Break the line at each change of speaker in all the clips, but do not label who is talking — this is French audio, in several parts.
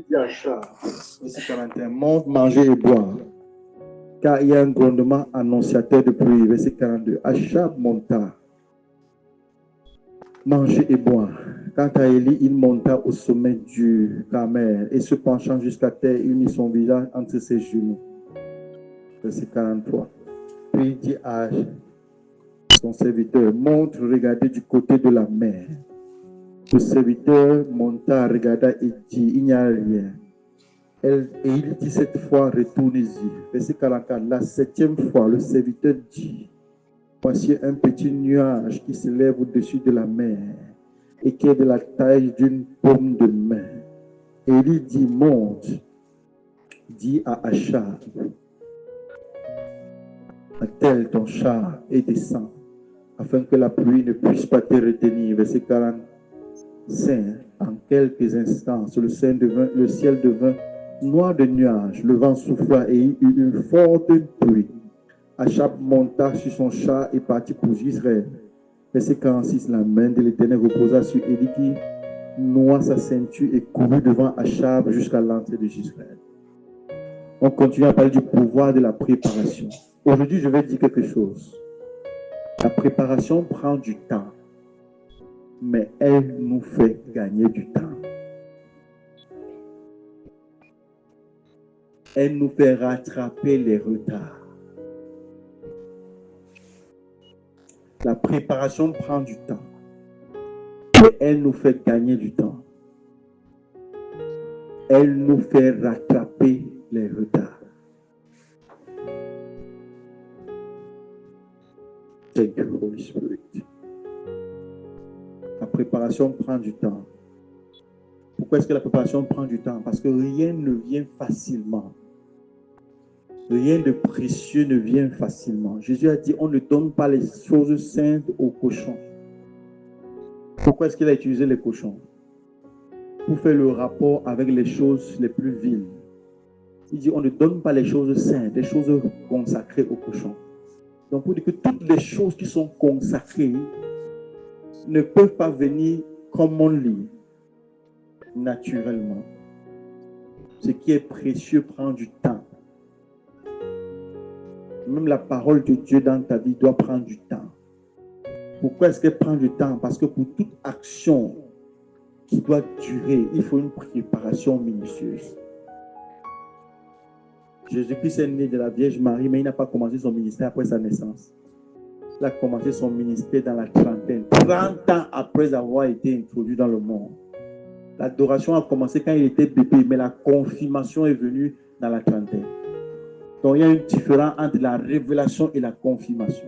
dit à Achab, verset 41, monte, manger et boire, car il y a un grondement annonciateur de pluie. Verset 42, Achab monta, manger et boire. Quant à Élie, il monta au sommet du Carmel et se penchant jusqu'à terre, il mit son visage entre ses genoux. Verset 43. Puis il dit à son serviteur, monte, regardez du côté de la mer. Le serviteur monta, regarda et dit, il n'y a rien. Et il dit cette fois, retournez-y. Verset 44. La 7e fois, le serviteur dit, voici un petit nuage qui se lève au-dessus de la mer et qui est de la taille d'une paume de main. Et il dit, monte, dit à Achab, attelle ton char et descends, afin que la pluie ne puisse pas te retenir. Verset 45. En quelques instants, le ciel devint noir de nuages, le vent souffla et il y eut une forte pluie. Achab monta sur son char et partit pour Israël. Verset 46. La main de l'Éternel reposa sur Élie qui noua sa ceinture et courut devant Achab jusqu'à l'entrée de Israël. On continue à parler du pouvoir de la préparation. Aujourd'hui, je vais dire quelque chose. La préparation prend du temps, mais elle nous fait gagner du temps. Elle nous fait rattraper les retards. La préparation prend du temps, mais elle nous fait gagner du temps. Elle nous fait rattraper les retards. Thank you, Holy Spirit. La préparation prend du temps. Pourquoi est-ce que la préparation prend du temps? Parce que rien ne vient facilement. Rien de précieux ne vient facilement. Jésus a dit, on ne donne pas les choses saintes aux cochons. Pourquoi est-ce qu'il a utilisé les cochons? Pour faire le rapport avec les choses les plus viles. Il dit, on ne donne pas les choses saintes, les choses consacrées aux cochons. Donc, pour dire que toutes les choses qui sont consacrées ne peuvent pas venir comme on lit, naturellement. Ce qui est précieux prend du temps. Même la parole de Dieu dans ta vie doit prendre du temps. Pourquoi est-ce qu'elle prend du temps? Parce que pour toute action qui doit durer, il faut une préparation minutieuse. Jésus-Christ est né de la Vierge Marie, mais il n'a pas commencé son ministère après sa naissance. Il a commencé son ministère dans la trentaine, 30 ans après avoir été introduit dans le monde. L'adoration a commencé quand il était bébé, mais la confirmation est venue dans la trentaine. Donc il y a une différence entre la révélation et la confirmation.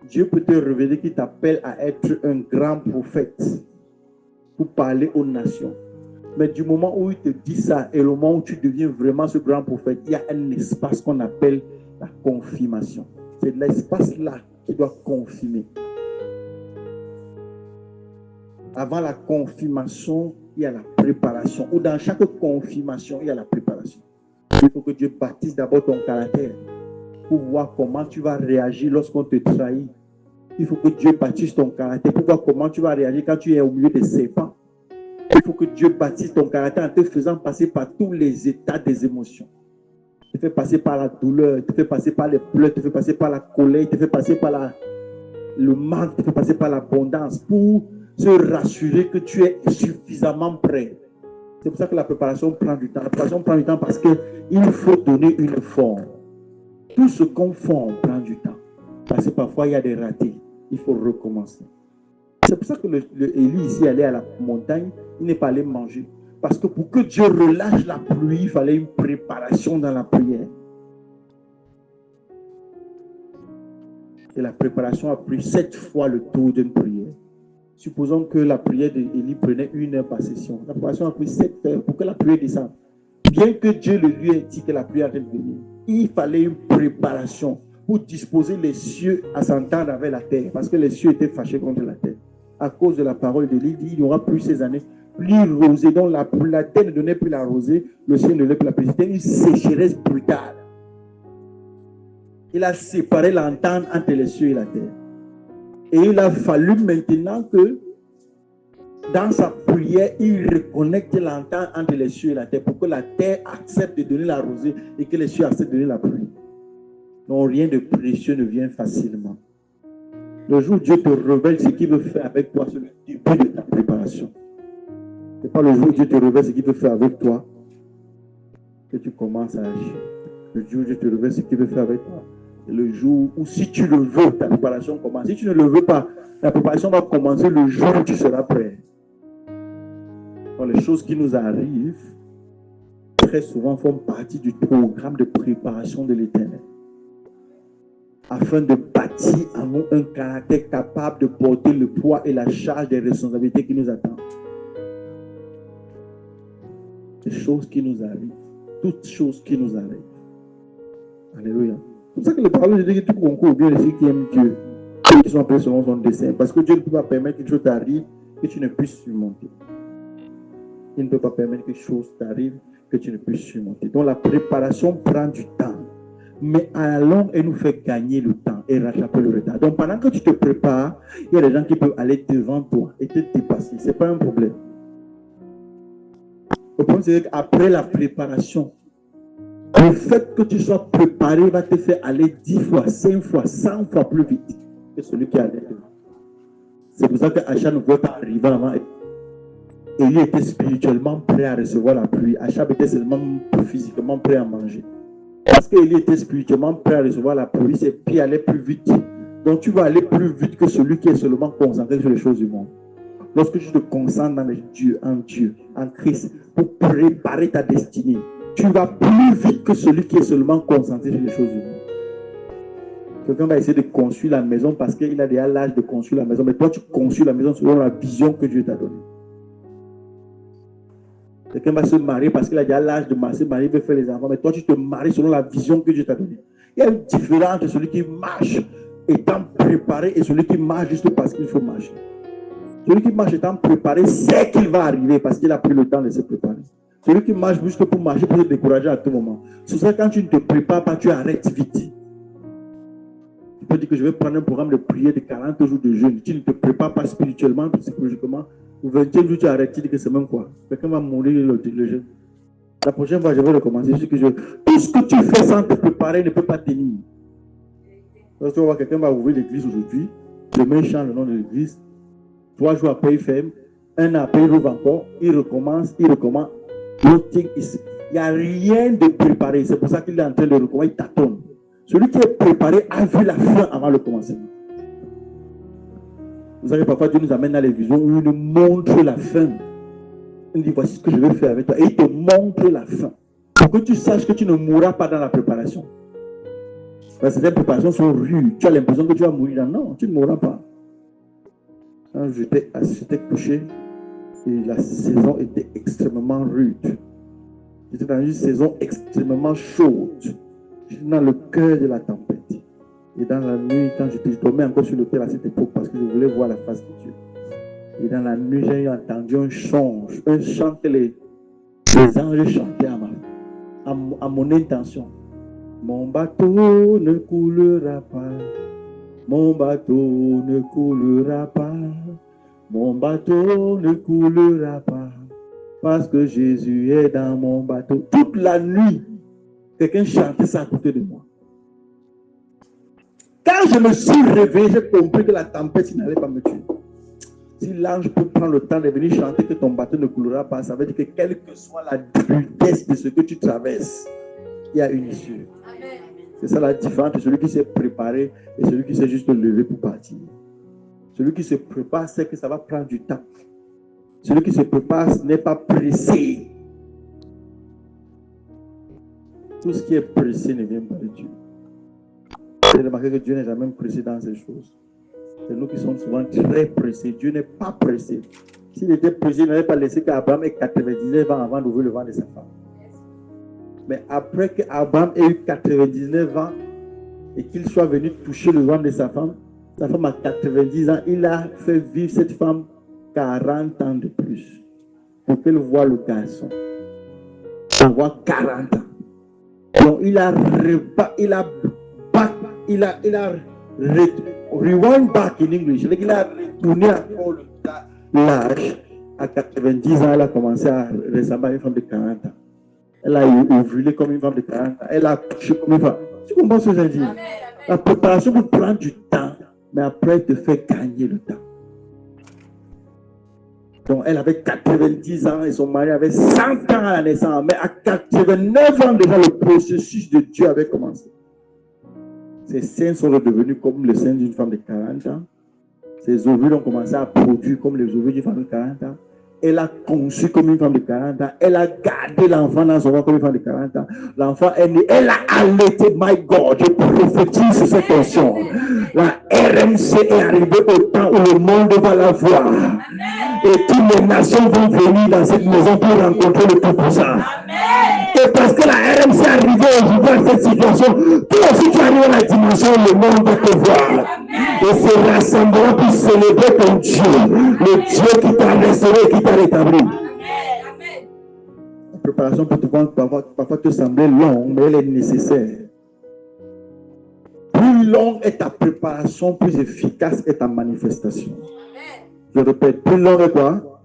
Dieu peut te révéler qu'il t'appelle à être un grand prophète pour parler aux nations. Mais du moment où il te dit ça et le moment où tu deviens vraiment ce grand prophète, il y a un espace qu'on appelle la confirmation. C'est l'espace là qui doit confirmer. Avant la confirmation, il y a la préparation. Ou dans chaque confirmation, il y a la préparation. Il faut que Dieu bâtisse d'abord ton caractère pour voir comment tu vas réagir lorsqu'on te trahit. Il faut que Dieu bâtisse ton caractère pour voir comment tu vas réagir quand tu es au milieu des serpents. Il faut que Dieu bâtisse ton caractère en te faisant passer par tous les états des émotions. Il te fait passer par la douleur, il te fait passer par les pleurs, il te fait passer par la colère, il te fait passer par le manque, il te fait passer par l'abondance pour se rassurer que tu es suffisamment prêt. C'est pour ça que la préparation prend du temps. La préparation prend du temps parce qu'il faut donner une forme. Tout ce qu'on forme prend du temps. Parce que parfois il y a des ratés. Il faut recommencer. C'est pour ça que Élie ici allait à la montagne, il n'est pas allé manger. Parce que pour que Dieu relâche la pluie, il fallait une préparation dans la prière. Et la préparation a pris 7 fois le tour d'une prière. Supposons que la prière d'Élie prenait 1 heure par session. La préparation a pris 7 heures pour que la prière descende. Bien que Dieu le lui ait dit que la prière allait venir, il fallait une préparation pour disposer les cieux à s'entendre avec la terre. Parce que les cieux étaient fâchés contre la terre. À cause de la parole d'Élie, il n'y aura plus ces années, plus rosée. Donc la terre ne donnait plus la rosée, le ciel ne donnait plus la pluie. C'était une sécheresse brutale. Il a séparé l'entente entre les cieux et la terre. Et il a fallu maintenant que dans sa prière, il reconnecte l'entente entre les cieux et la terre pour que la terre accepte de donner la rosée et que les cieux acceptent de donner la pluie. Donc rien de précieux ne vient facilement. Le jour où Dieu te révèle ce qu'il veut faire avec toi, c'est le début de ta préparation. Ce n'est pas le jour où Dieu te révèle ce qu'il veut faire avec toi que tu commences à agir. Le jour où Dieu te révèle ce qu'il veut faire avec toi, c'est le jour où si tu le veux, ta préparation commence. Si tu ne le veux pas, la préparation va commencer le jour où tu seras prêt. Donc les choses qui nous arrivent, très souvent font partie du programme de préparation de l'Éternel, afin de bâtir en nous un caractère capable de porter le poids et la charge des responsabilités qui nous attendent. Les choses qui nous arrivent, toutes choses qui nous arrivent. Alléluia. C'est pour ça que le parole dit que tout concourt bien les filles qui aiment Dieu, qui sont appelés selon son dessein. Parce que Dieu ne peut pas permettre qu'une chose t'arrive que tu ne puisses surmonter. Il ne peut pas permettre que quelque chose t'arrive que tu ne puisses surmonter. Donc la préparation prend du temps. Mais à la longue, elle nous fait gagner le temps et rattraper le retard. Donc pendant que tu te prépares, il y a des gens qui peuvent aller devant toi et te dépasser. Ce n'est pas un problème. Le problème, c'est qu'après la préparation, le fait que tu sois préparé va te faire aller 10 fois, 5 fois, 100 fois plus vite que celui qui allait devant. C'est pour ça qu'Achab ne pouvait pas arriver avant. Élie était spirituellement prêt à recevoir la pluie. Achab était seulement physiquement prêt à manger. Parce qu'Élie était spirituellement prêt à recevoir la pluie, ses pieds allaient plus vite. Donc tu vas aller plus vite que celui qui est seulement concentré sur les choses du monde. Lorsque tu te concentres dans Dieu, en Christ, pour préparer ta destinée, tu vas plus vite que celui qui est seulement concentré sur les choses du monde. Quelqu'un va essayer de construire la maison parce qu'il a déjà l'âge de construire la maison, mais toi tu construis la maison selon la vision que Dieu t'a donnée. Quelqu'un va se marier parce qu'il a déjà l'âge de se marier, il veut faire les enfants, mais toi tu te maries selon la vision que Dieu t'a donnée. Il y a une différence entre celui qui marche étant préparé et celui qui marche juste parce qu'il faut marcher. Celui qui marche étant préparé sait qu'il va arriver parce qu'il a pris le temps de se préparer. Celui qui marche juste pour marcher, pour se décourager à tout moment. C'est ça, quand tu ne te prépares pas, tu arrêtes vite. Tu peux dire que je vais prendre un programme de prière de 40 jours de jeûne. Tu ne te prépares pas spirituellement, psychologiquement. Au 20e jour, tu arrêtes, tu dis que c'est même quoi. Quelqu'un va mourir le jeûne. La prochaine fois, je vais recommencer. Tout ce que tu fais sans te préparer ne peut pas tenir. Lorsque tu vas voir quelqu'un va ouvrir l'église aujourd'hui, demain il change le nom de l'église, 3 jours après il ferme, 1 an après il ouvre encore, il recommence. Il n'y a rien de préparé. C'est pour ça qu'il est en train de recommencer, il tâtonne. Celui qui est préparé a vu la fin avant le commencement. Vous savez, parfois Dieu nous amène dans les visions où il nous montre la fin. Il dit, voici ce que je vais faire avec toi. Et il te montre la fin. Pour que tu saches que tu ne mourras pas dans la préparation. Parce que ces préparations sont rudes. Tu as l'impression que tu vas mourir. Non, tu ne mourras pas. Quand j'étais couché, et la saison était extrêmement rude. J'étais dans une saison extrêmement chaude. J'étais dans le cœur de la tempête. Et dans la nuit, quand je dormais encore sur l'autel à cette époque, parce que je voulais voir la face de Dieu. Et dans la nuit, j'ai entendu un chant que les anges chantaient à mon intention. Mon bateau ne coulera pas. Mon bateau ne coulera pas. Mon bateau ne coulera pas. Parce que Jésus est dans mon bateau. Toute la nuit, quelqu'un chantait ça à côté de moi. Quand je me suis réveillé, j'ai compris que la tempête n'allait pas me tuer. Si l'ange peut prendre le temps de venir chanter que ton bateau ne coulera pas, ça veut dire que quelle que soit la rudesse de ce que tu traverses, il y a une issue. C'est ça la différence entre celui qui s'est préparé et celui qui s'est juste levé pour partir. Celui qui se prépare sait que ça va prendre du temps. Celui qui se prépare n'est pas pressé. Tout ce qui est pressé ne vient pas de Dieu. J'ai remarqué que Dieu n'est jamais pressé dans ces choses. C'est nous qui sommes souvent très pressés. Dieu n'est pas pressé. S'il était pressé, il n'avait pas laissé qu'Abraham ait 99 ans avant d'ouvrir le ventre de sa femme. Mais après qu'Abraham ait eu 99 ans et qu'il soit venu toucher le ventre de sa femme a 90 ans, il a fait vivre cette femme 40 ans de plus pour qu'elle voie le garçon. Avoir 40 ans. Donc il a rewind back in English. Il a retourné encore l'âge À 90 ans, elle a commencé à ressembler à une femme de 40 ans. Elle a ovulé comme une femme de 40 ans. Elle a accouché comme une femme. Tu comprends ce que je veux dire? La préparation peut prendre du temps, mais après, elle te fait gagner le temps. Donc, elle avait 90 ans et son mari avait 100 ans à la naissance. Mais à 89 ans, déjà, le processus de Dieu avait commencé. Ses seins sont redevenus comme le sein d'une femme de 40 ans. Ses ovules ont commencé à produire comme les ovules d'une femme de 40 ans. Elle a conçu comme une femme de 40 ans. Elle a gardé l'enfant dans son ventre comme une femme de 40 ans. L'enfant est né. Elle a allaité. My God, je prophétise sur cette fonction. La RMC est arrivée au temps où le monde va la voir. Et toutes les nations vont venir dans cette maison pour rencontrer le Tout-Puissant. Et parce que la RMC est arrivée aujourd'hui dans cette situation, toi aussi tu arrives à la dimension où le monde va te voir. Et se rassemblera pour célébrer ton Dieu, le Dieu qui t'a restauré et qui t'a rétabli. La préparation peut parfois te sembler longue, mais elle est nécessaire. Plus longue est ta préparation, plus efficace est ta manifestation. Je répète, plus longue est quoi?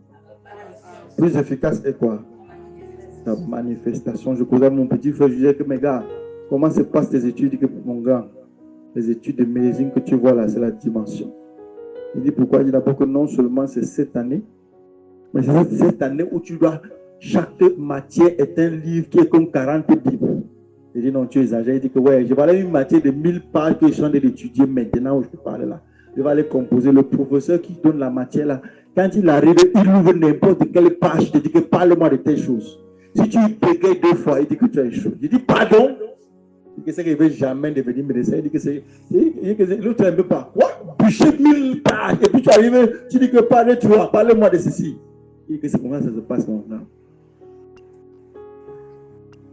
Plus efficace est quoi? Ta manifestation. Je causais à mon petit frère, je disais que mes gars, comment se passent tes études? Il dit que mon gars, les études de médecine que tu vois là, c'est la dimension. Il dit pourquoi? Il dit d'abord que non seulement c'est cette année, mais c'est cette année où tu dois, chaque matière est un livre qui est comme 40 Bibles. Il dit non, tu exagères. Il dit que ouais, je vais aller une matière de 1000 pages que je suis en train d'étudier maintenant où je peux parler là. Je vais aller composer. Le professeur qui donne la matière là, quand il arrive, il ouvre n'importe quelle page, il te dit que parle-moi de telle chose. Si tu bégayes 2 fois, il dit que tu as échoué. Il dit pardon. Il dit que c'est qu'il ne veut jamais devenir médecin. Il dit que c'est. L'autre ne veut pas. Quoi? Bûcher 1000 pages. Et puis tu arrives, tu dis que parle-moi de ceci. Il dit que c'est comment ça se passe maintenant.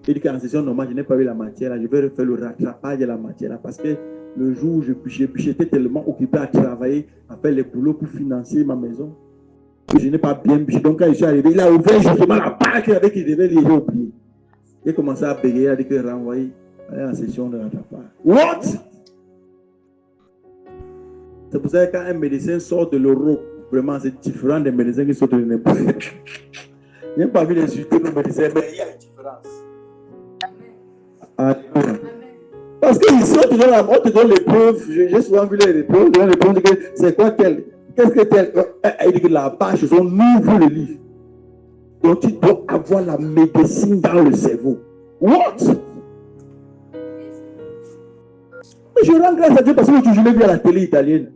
Il dit qu'en session normale, je n'ai pas eu la matière là. Je vais refaire le rattrapage de la matière là. Parce que le jour où je bûchais, j'étais tellement occupé à travailler, à faire les boulots pour financer ma maison. Je n'ai pas bien bûché. Donc quand je suis arrivé, il a ouvert justement la page qu'il devait lire, j'ai oublié. Il a commencé à bégayer, il a dit que renvoyer en session de rattrapage. What? C'est pour ça que quand un médecin sort de l'Europe, vraiment c'est différent des médecins qui sortent de n'importe où. Je n'ai pas vu les insulter nos médecins, mais il y a une différence. Amen. Parce qu'ici, on te donne les preuves. J'ai souvent vu les preuves. On te donne les preuves. C'est quoi tel? Qu'est-ce que tel? Il dit que la page, on ouvre le livre. Donc, tu dois avoir la médecine dans le cerveau. What? Je rends grâce à Dieu parce que je l'ai vu à la télé italienne.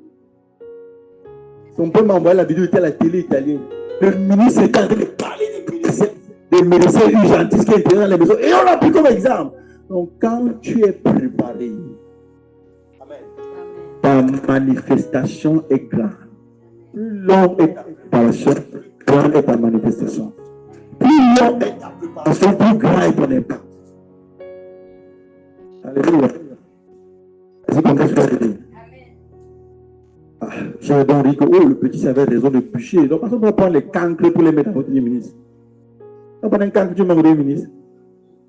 Son père m'a envoyé la vidéo de la télé italienne. Le ministre était en train de parler des médecins urgentistes qui étaient dans les maisons. Et on a pris comme exemple. Donc, quand tu es préparé, ta manifestation est grande. Plus longue est ta préparation, plus grande est ta manifestation. Plus longue est ta préparation, plus grand est ton impact. Alléluia. Est-ce qu'on peut faire dire? J'ai donc dit que le petit avait raison de bûcher. Donc, parce qu'on va prendre les cancres pour les mettre à votre ministre. On va prendre un cancre, tu mets au ministre.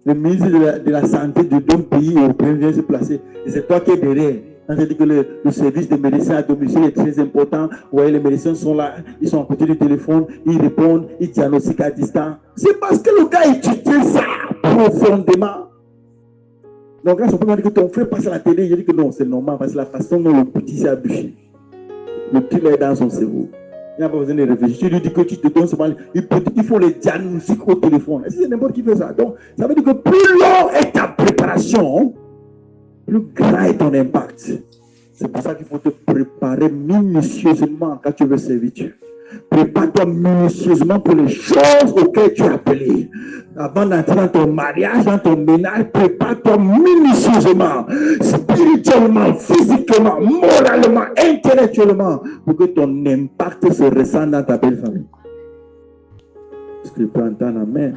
Le ministre de la Santé d'un pays européen vient se placer. Et c'est toi qui es derrière. On dit que le service de médecins à domicile est très important. Vous voyez, les médecins sont là, ils sont à côté du téléphone, ils répondent, ils diagnostiquent à distance. C'est parce que le gars étudie ça profondément. Donc là, son père m'a dit que ton frère passe à la télé. Il dit que non, c'est normal, parce que la façon dont le petit s'est abusé. Le petit est dans son cerveau. Il n'a pas besoin de réfléchir. Tu lui dis que tu te donnes seulement. Il faut les diagnostics au téléphone. Et c'est n'importe qui fait ça. Donc, ça veut dire que plus long est ta préparation, plus grand est ton impact. C'est pour ça qu'il faut te préparer minutieusement quand tu veux servir Dieu. Prépare-toi minutieusement pour les choses auxquelles tu es appelé. Avant d'entrer dans ton mariage, dans ton ménage, prépare-toi minutieusement, spirituellement, physiquement, moralement, intellectuellement, pour que ton impact se ressente dans ta belle famille. Est-ce que tu peux entendre? Amen.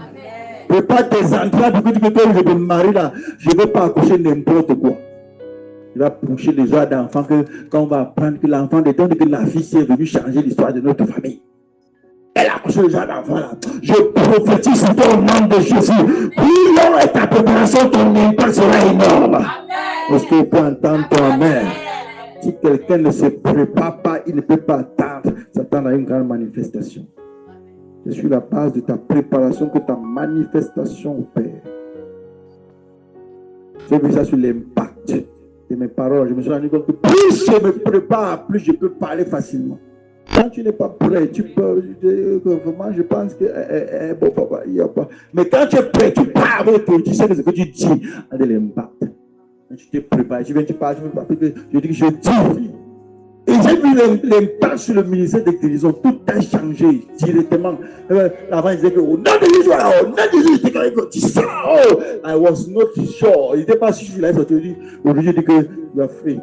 Prépare tes entrées pour que tu peux dire, je vais me marier là, je ne vais pas accoucher n'importe quoi. Il va pousser les joies d'enfants que quand on va apprendre que l'enfant de temps que la fille est venue changer l'histoire de notre famille. Elle a poussé les joies d'enfants là. Je prophétise sur ton nom de Jésus. Plus long est ta préparation, ton impact sera énorme. Est-ce que tu peux entendre ton amen? Si quelqu'un ne se prépare pas, il ne peut pas s'attendre à une grande manifestation. C'est sur la base de ta préparation que ta manifestation opère. J'ai vu ça sur l'impact de mes paroles. Je me suis rendu compte que plus je me prépare, plus je peux parler facilement. Quand tu n'es pas prêt, tu peux. Vraiment, je pense que. Bon, papa, il n'y a pas. Mais quand tu es prêt, tu parles, tu sais ce que tu dis a de l'impact. Quand tu t'es préparé, tu viens, tu parles, je dis que je dis. Et j'ai vu l'impact sur le ministère de guérison. Tout a changé directement. Avant, il disait que au nom de Jésus, j'étais quand même dit ça. Oh, I was not sure. Il n'était pas sûr qu'il allait sortir. Aujourd'hui, je dis que tu as fait.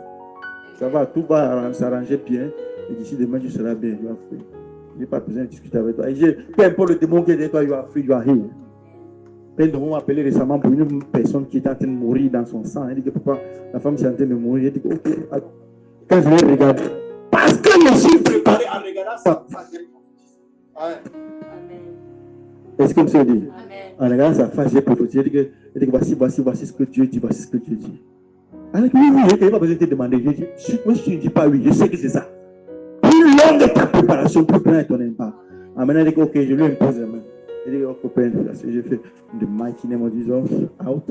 Ça va, tout va s'arranger bien. Et d'ici demain, tu seras bien. Tu as fait. Je n'ai pas besoin de discuter avec toi. Peu importe le démon qui est derrière toi, tu as fait, tu as ri. Un démon m'a appelé récemment pour une personne qui était en train de mourir dans son sang. Il dit que papa, la femme est en train de mourir. J'ai dit que ok. Quand je l'ai regardé, parce que je suis préparé en regardant sa face. Amen. Est-ce que vous dit? En regardant sa face, j'ai prophétisé. J'ai dit que voici ce que Dieu dit, voici ce que Dieu dit. Alors oui, je n'ai pas besoin de te demander. J'ai dit, moi, si tu ne dis pas oui, je sais que c'est ça. Plus longue est ta préparation, plus grand est ton impact. Maintenant, il dit ok, je lui impose la main. Il dit, oh copain, j'ai fait the mighty name of Jesus. Out,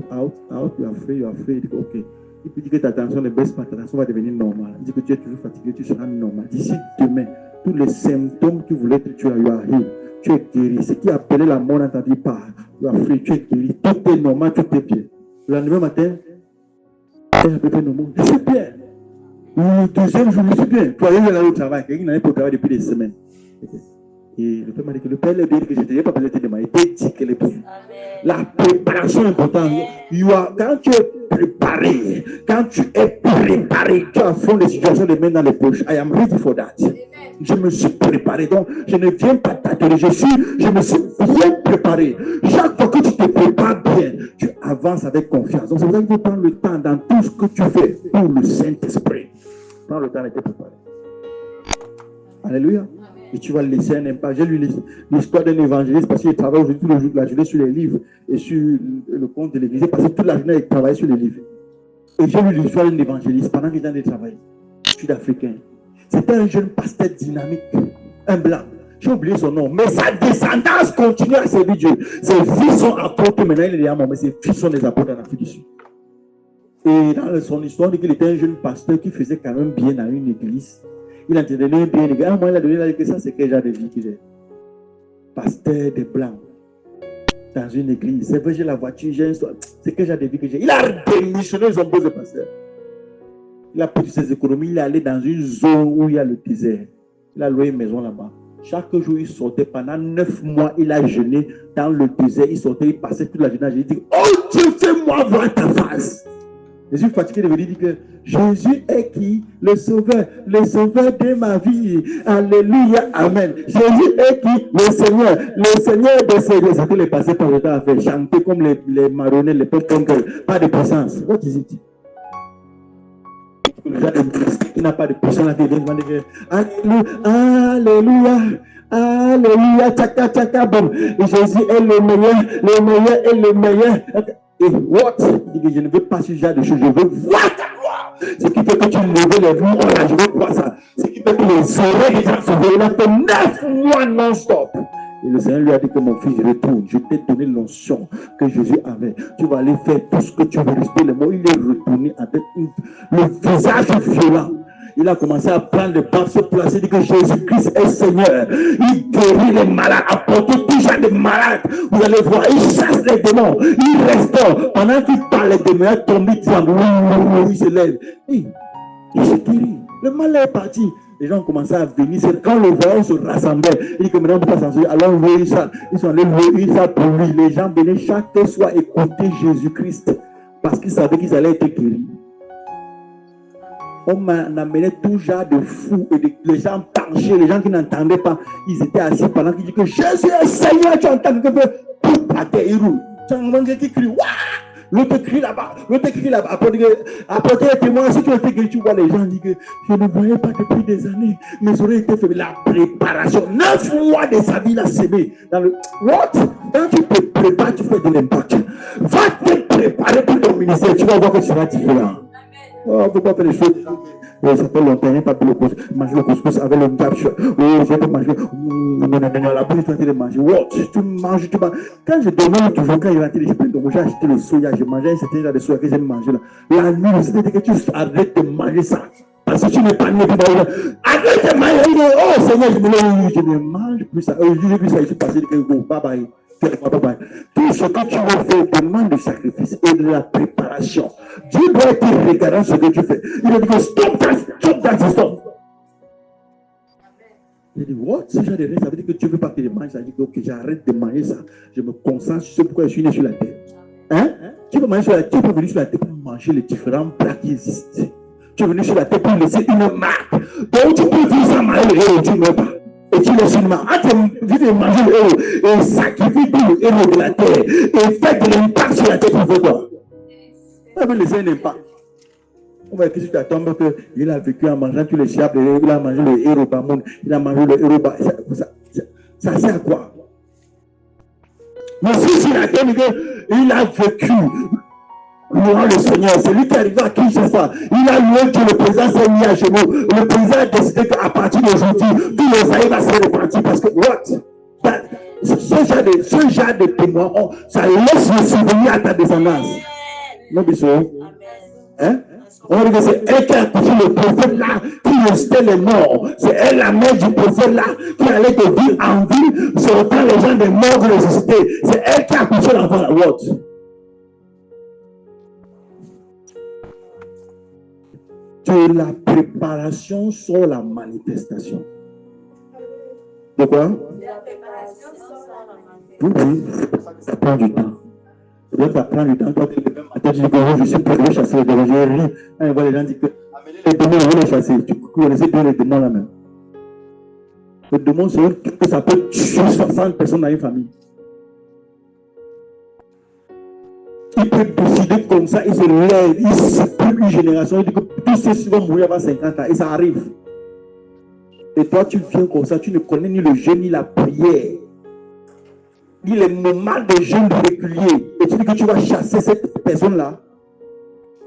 you are free. Il dit ok. Il peut dire que ta tension ne baisse pas, ta tension va devenir normale. Il dit que tu es toujours fatigué, tu seras normal. D'ici demain, tous les symptômes qui voulaient te tuer, you are healed. Tu es guéri. Ce qui appelait la mort n'entendit pas. You are free, tu es guéri. Tout est normal, tout est bien. Le lendemain matin, tu es un peu plus normal. Je suis bien. Le deuxième jour, je suis bien. Tu es allé au travail. Quelqu'un n'allait pas au travail depuis des semaines. Et le père m'a dit que le père l'a bien dit que je n'ai pas besoin de te demander. Il dit qu'elle est bien. La préparation est importante. Quand tu es préparé, tu affrontes les situations de main dans les poches. I am ready for that. Je me suis préparé. Donc, je ne viens pas t'atteler. Je me suis bien préparé. Chaque fois que tu te prépares bien, tu avances avec confiance. Donc, c'est pour ça qu'il faut prendre le temps dans tout ce que tu fais pour le Saint-Esprit. Prends le temps de te préparer. Alléluia. Et tu vas laisser un impact. J'ai lu l'histoire d'un évangéliste parce qu'il travaille aujourd'hui tout le jour de la journée sur les livres et sur le compte de l'église. Parce que toute la journée, il travaille sur les livres. Et j'ai lu l'histoire d'un évangéliste pendant qu'il est en train de travailler. Sud-africain. C'était un jeune pasteur dynamique, un blanc. J'ai oublié son nom. Mais sa descendance continue à servir Dieu. Ses fils sont apôtres. Maintenant, il est déjà mort, mais ses fils sont des apôtres en Afrique du Sud. Et dans son histoire, il dit qu'il était un jeune pasteur qui faisait quand même bien à une église. Il a donné bien les gars. Moi, il a donné la que ça, c'est quel genre de vie qu'il est. Pasteur de blanc. Dans une église. C'est vrai, j'ai la voiture, j'ai un soir. C'est quel genre de vie que j'ai. Il a démissionné son poste de pasteur. Il a pris ses économies. Il est allé dans une zone où il y a le désert. Il a loué une maison là-bas. Chaque jour, il sortait. Pendant 9 mois, il a jeûné dans le désert. Il sortait, il passait toute la journée. Il dit, oh Dieu, fais-moi voir ta face. Je suis fatigué de venir dire que Jésus est qui? Le sauveur de ma vie. Alléluia, amen. Jésus est qui? Le Seigneur des seigneurs. C'est que les passés par le temps à faire chanter comme les marionnettes, les peuples pas de puissance. What is it? Il n'a pas de puissance. Alléluia, alléluia, tchaka, tchaka, boum. Jésus est le meilleur. Et what? Il dit que je ne veux pas ce genre de choses, je veux voir ta gloire. Ce qui fait que tu lèves les mains, oh là, je veux voir ça. Ce qui fait que les oreilles des gens sont il a fait 9 mois non-stop. Et le Seigneur lui a dit que mon fils, retourne. Je t'ai donné l'onction que Jésus avait. Tu vas aller faire tout ce que tu veux respecter les mots. Il est retourné avec le visage violent. Il a commencé à prendre le pape, se placer, dit que Jésus-Christ est Seigneur. Il guérit les malades, apporte tout genre de malades. Vous allez voir, il chasse les démons, il restaure. Pendant qu'il parle, les démons tombent, il se lève. Il se guérit. Le mal est parti. Les gens ont commencé à venir. C'est quand le voyage se rassemblait, il dit que maintenant on ne peut pas s'en sortir. Alors ça. Ils sont allés louer ça pour lui. Les gens venaient chaque soir écouter Jésus-Christ parce qu'ils savaient qu'ils allaient être guéris. On m'a amené tout genre de fous et les gens penchés, les gens qui n'entendaient pas, ils étaient assis pendant qu'ils disent que Jésus est Seigneur, tu entends que à terre, il roule. Tu entends qui crie, waouh! L'autre crie là-bas, apportez les témoins, si tu as été guéri, tu vois les gens disent que je ne voyais pas depuis des années, mes oreilles étaient fermées. La préparation, 9 mois de sa vie, il a sémé. What? Quand tu te prépares, tu fais de l'impact. Va te préparer pour ton ministère, tu vas voir que tu seras différent. Oh, il ne faut pas faire les choses. Ça fait longtemps, il n'y a pas pu manger le couscous avec le capture. Oh, j'ai pas mangé. Non, la bouche, tu vas te manger. What? Tu manges. Quand je demande toujours, quand il va te dire, j'ai acheté le soya, j'ai mangé un certain genre de soya que j'aime manger là. La nuit, c'était que tu arrêtes de manger ça. Parce que tu n'es pas né pour manger. Arrête de manger. Oh, Seigneur, je ne mange plus ça. J'ai vu ça, je suis passé de bye bye. Tout ce que tu veux faire demande du sacrifice et de la préparation. Dieu doit être regardant ce que tu fais. Il a dit que stop that, stop. Il dit, what? Ce genre de rêve, ça veut dire que tu ne veux pas que je mange ça. Il dit, ok, j'arrête de manger ça. Je me concentre sur ce pourquoi je suis né sur la terre. Hein? Tu peux manger sur la terre, tu peux venir sur la terre pour manger les différents plats qui existent. Tu es venu sur la terre pour laisser une marque. Donc tu peux vivre sans manger le héros, tu ne meurs pas. Et tu laisses une marque. Tu veux manger le héros et sacrifier tout le héros de la terre et faire de l'impact sur la terre pour faire quoi? On va laisser un impact. On va écrire sur ta tombe qu'il a vécu en mangeant tous les chiables, il a mangé le héros Bamoun, il a mangé le héros ça sert à quoi? Mais si sur la terre, il a vécu. Louant le Seigneur, c'est lui qui est arrivé à Kinshasa. Il a loué que le président s'est mis à genoux. Le président a décidé qu'à partir d'aujourd'hui, tous les aïeux vont se repentir parce que, what? Ce genre de témoins, ça laisse le souvenir à ta descendance. Non, bisous. Hein? On dit que c'est elle qui a accouché le prophète là, qui restait les morts. C'est elle, la mère du prophète là, qui allait de ville en ville, sortant les gens des morts de ressusciter. C'est elle qui a accouché l'enfant là. What? De la préparation sur la manifestation. De quoi? De la préparation sur la manifestation. Oui, ça prend du temps. Ça prend du temps. Toi, tu dis que je suis prêt de chasser les démons. Je ris. Quand voit les gens dire que les démons, on va les chasser. Tu connaissais bien les démons là même. Les démons, c'est que ça peut tuer 60 personnes dans une famille. Il peut décider comme ça, il se lève, il supprime une génération, il dit que tous ceux-ci vont mourir avant 50 ans, et ça arrive. Et toi, tu viens comme ça, tu ne connais ni le jeûne, ni la prière, ni les moments de jeûne réguliers. Et tu dis que tu vas chasser cette personne-là.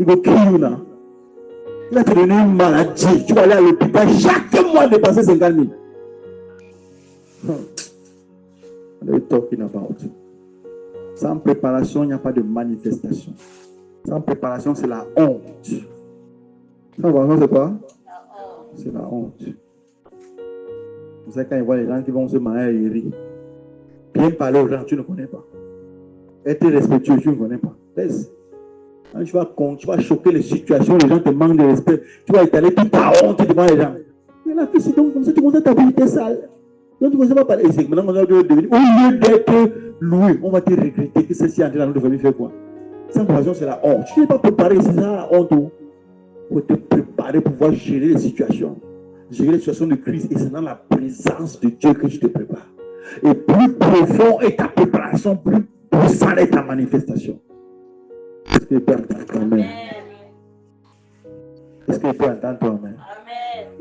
Il va crier là. Il va te donner une maladie. Tu vas aller à l'hôpital chaque mois dépasser 50 000. What are you talking about? Sans préparation, il n'y a pas de manifestation. Sans préparation, c'est la honte. Sans préparation, c'est quoi? C'est la honte. Vous savez, quand ils voient les gens qui vont se marier, ils rient. Bien parler aux gens, tu ne connais pas. Être respectueux, tu ne connais pas. Laisse. Quand tu vas choquer les situations, les gens te manquent de respect. Tu vas étaler toute ta honte devant les gens. Mais la fille, c'est donc comme ça, tu commences à t'habiliter sale. Donc, tu ne commences pas à parler. C'est maintenant qu'on va devenir. Au lieu d'être loué, on va te regretter que ceci entre dans notre famille fait quoi? Sans préparation, c'est la honte. Tu n'es pas préparé, c'est ça la honte. Pour te préparer pour pouvoir gérer les situations. Gérer les situations de crise. Et c'est dans la présence de Dieu que tu te prépares. Et plus profond est ta préparation, plus puissante est ta manifestation. Est-ce que tu peux entendre toi-même? Est-ce que tu peux entendre toi-même?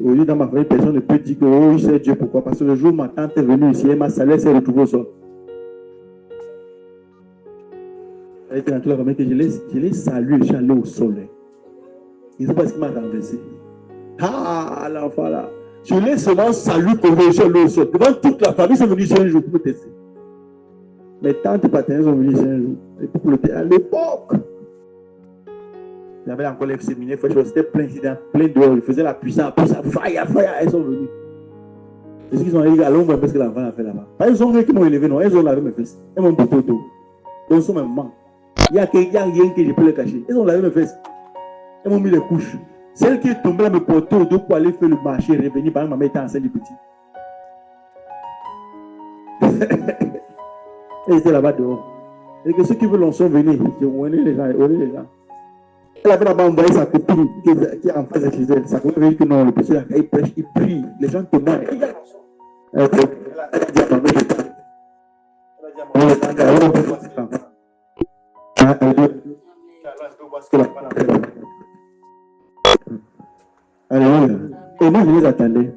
Aujourd'hui, dans ma famille, personne ne peut dire que oh, c'est Dieu. Pourquoi? Parce que le jour où ma tante est venue ici, elle m'a salué, elle s'est retrouvée au sol. Elle était dans toute la famille que je l'ai salué, je suis allé au sol. Ils ne savent pas ce qui m'a renversé. Ah, l'enfant là. Je l'ai seulement salué pour le sol, au sol. Devant toute la famille, ils sont venus ici un jour pour me tester. Mes tantes et partenaires sont venus ici un jour. Et pour le tester à l'époque. J'avais encore les séminaires, c'était plein dehors. Ils faisaient la puissance, fire, elles sont venues. Est-ce qu'ils ont dit, allons voir ce que l'enfant a fait là-bas? Pas ils ont rien qui m'ont élevé, non, elles ont lavé mes fesses. Elles m'ont bouté tout. Donc, ils sont même maman. Il n'y a rien que je peux les cacher. Elles ont lavé mes fesses. Elles m'ont mis les couches. Celle qui est tombée là me portait au dos pour aller faire le marché, revenir par exemple, ma mère était enceinte du petit. Elles étaient là-bas dehors. Et que ceux qui veulent l'onction venir, on est les gens. Elle avait là-bas envoyé sa copine qui est en face de chez elle. Sa copine veut dire que non, le petit là, il prêche, il prie. Les gens témoignent. Elle a dit à ma mère de temps. Elle a dit à ma mère de temps. Alléluia. Et moi, je les attendais.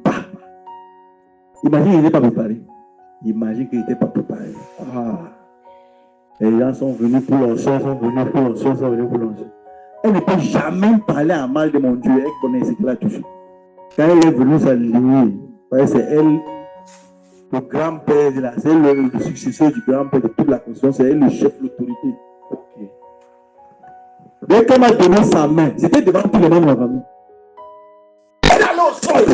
Imagine, il n'était pas préparé. Imagine qu'il n'était pas préparé. Ah. Les gens sont venus pour l'onction, sont venus pour l'onction. Elle ne peut jamais parler en mal de mon Dieu. Elle connaît ce qu'elle a touché. Quand elle est venue s'aligner, c'est elle, le grand-père, c'est le successeur du grand-père de toute la constitution, c'est elle le chef de l'autorité. Okay. Dès qu'elle m'a donné sa main, c'était devant tout le monde de la famille. Elle allait au sol.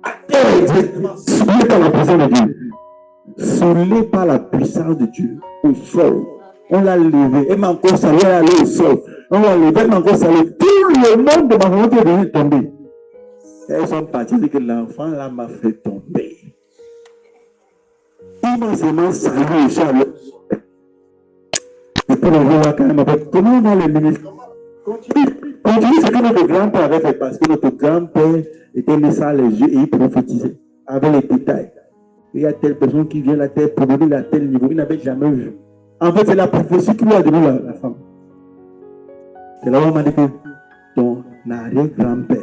À terre, soulée par la puissance de Dieu. Soulée par la puissance de Dieu. Au sol. On l'a levé. Elle m'a encore salué, elle est allée au sol. On l'a levé, elle m'a encore salué. Tout le monde de ma famille est venu tomber. Elles sont parties dire que l'enfant là m'a fait tomber. Il m'a seulement salué au sol. Et puis le jour là, quand elle m'a dit, comment on a le ministre? Continue ce que notre grand-père avait fait, parce que notre grand-père était mis ça les yeux et il prophétisait avec les détails. Il y a telle personne qui vient la terre pour donner à tel niveau, il n'avait jamais vu. En fait, c'est la prophétie qui lui a donné la femme. C'est là où on m'a dit que ton arrière-grand-père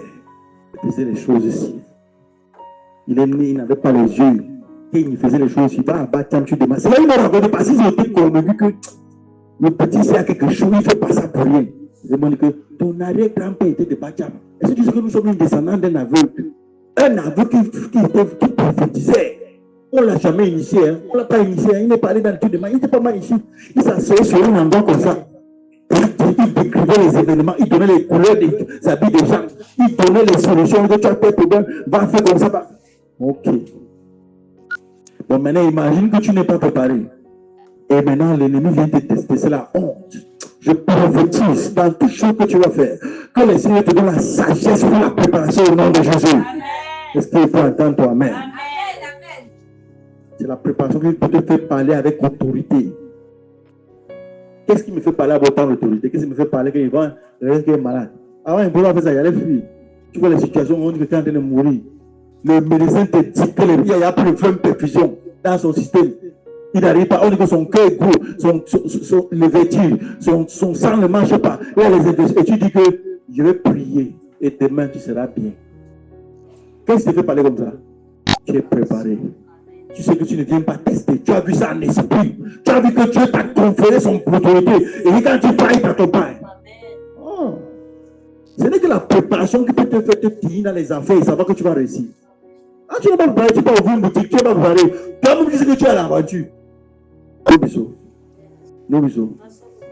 faisait les choses ici. Il est né, il n'avait pas les yeux. Et il faisait les choses ici. Va abattre, tu demandes. C'est là où il m'a raconté, parce qu'ils ont été convaincus que le petit, s'il y a quelque chose, il ne fait pas ça pour rien. Il m'a dit que ton arrière-grand-père était de Bacham. Est-ce que tu sais que nous sommes une descendante d'un aveugle? Un aveugle qui prophétisait. On ne l'a jamais initié. Hein. On ne l'a pas initié. Hein. Il n'est pas allé dans le truc de main. Il n'était pas mal ici. Il s'assoyait sur un endroit comme ça. Il décrivait les événements. Il donnait les couleurs des habits des gens. Il donnait les solutions. Il disait, tu as tes problèmes. Va faire comme ça. Va. Ok. Bon, maintenant, imagine que tu n'es pas préparé. Et maintenant, l'ennemi vient te tester. C'est la honte. Je prophétise dans toutes choses que tu vas faire. Que le Seigneur te donne la sagesse pour la préparation au nom de Jésus. Est-ce qu'il faut entendre toi? Amen. C'est la préparation qui peut te faire parler avec autorité. Qu'est-ce qui me fait parler avec autant d'autorité? Qu'est-ce qui me fait parler qu'il va est malade? Avant, il pouvait faire ça, il allait fuir. Tu vois les situations où on dit que quelqu'un est en train de mourir. Le médecin te dit qu'il y a plus de flemme de perfusion dans son système. Il n'arrive pas, on dit que son cœur est gros, le vêtu, son sang ne marche pas. Et tu dis que je vais prier et demain tu seras bien. Qu'est-ce qui te fait parler comme ça? Tu es préparé. Tu sais que tu ne viens pas tester. Tu as vu ça en esprit. Tu as vu que Dieu t'a conféré son autorité. Et quand tu parles, il t'accompagne. Oh. Ce n'est que la préparation qui peut te faire te tenir dans les affaires et savoir que tu vas réussir. Ah, tu n'es pas préparé, tu vas ouvrir une boutique, tu n'es pas préparé. Toi-même, tu sais que tu es à l'aventure. Non, bisous.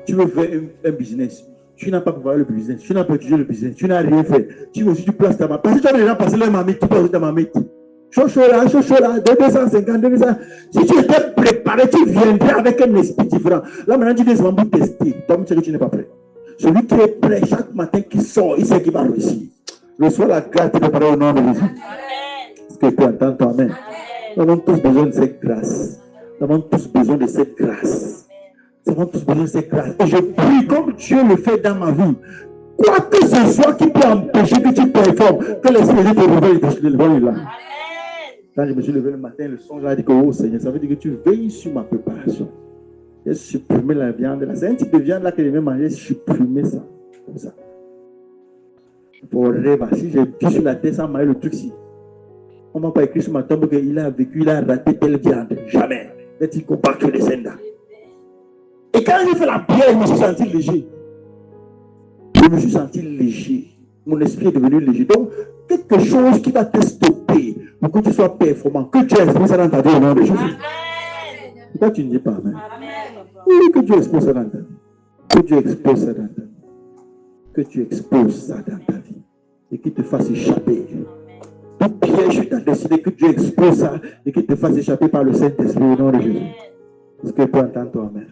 Tu veux faire un business. Tu n'as pas préparé le business. Tu n'as pas étudié le business. Tu n'as rien fait. Tu veux aussi, tu places ta main. Parce que tu as déjà passé leur mamie, tu passes ta mamie. Chocho là, 250, 200. Si tu étais préparé, tu viendrais avec un esprit différent. Là, maintenant, tu dis vraiment pour tester. Toi, tu sais que tu n'es pas prêt. Celui qui est prêt, chaque matin qui sort, il sait qu'il va réussir. Reçois la grâce de préparer au nom de Jésus. Est-ce que tu entends toi-même? Nous avons tous besoin de cette grâce. Nous avons tous besoin de cette grâce. Nous avons tous besoin de cette grâce. Et je prie comme Dieu le fait dans ma vie. Quoi que ce soit qui peut empêcher que tu performes, que l'Esprit te révèle là. Quand je me suis levé le matin, le son a dit que, oh Seigneur, ça veut dire que tu veilles sur ma préparation. J'ai supprimé la viande. C'est un type de viande là que je vais manger, j'ai supprimé ça. Comme ça. Pour rêver, si j'ai dit sur la tête sans manger le truc ci. On ne m'a pas écrit sur ma tombe qu'il a vécu, il a raté telle viande. Jamais. Est-il combattu les senda. Et quand j'ai fait la prière, je me suis senti léger. Je me suis senti léger. Mon esprit est devenu léger. Donc, quelque chose qui va te stopper pour que tu sois performant. Que Dieu expose ça dans ta vie au nom de Jésus. Pourquoi tu ne dis pas amen? Oui, que Dieu expose ça dans ta vie. Que Dieu expose ça dans ta vie. Que tu exposes ça dans ta vie. Et qu'il te fasse échapper. Tout piège, tu as décidé que Dieu expose ça et qu'il te fasse échapper par le Saint-Esprit au nom de Jésus. Est-ce que tu entends toi, amen?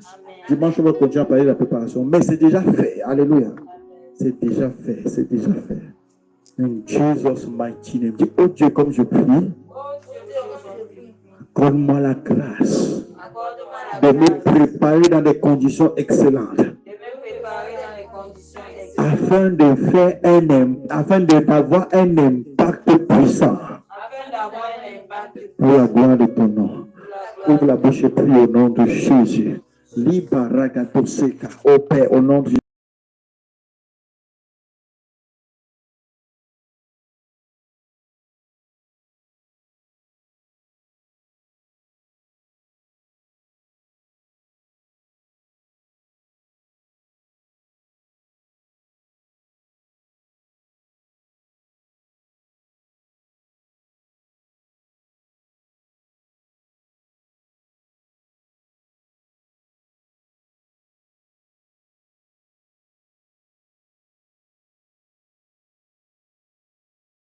Dimanche, on va continuer à parler de la préparation. Mais c'est déjà fait. Alléluia. C'est déjà fait. C'est déjà fait. In Jesus' mighty name. Dis, oh Dieu, comme je prie, accorde-moi la grâce de me préparer dans des conditions excellentes. Afin d'avoir un impact puissant pour la gloire de ton nom. Ouvre la bouche et prie au nom de Jésus. Libaragato seka, au Père, au nom de Jésus.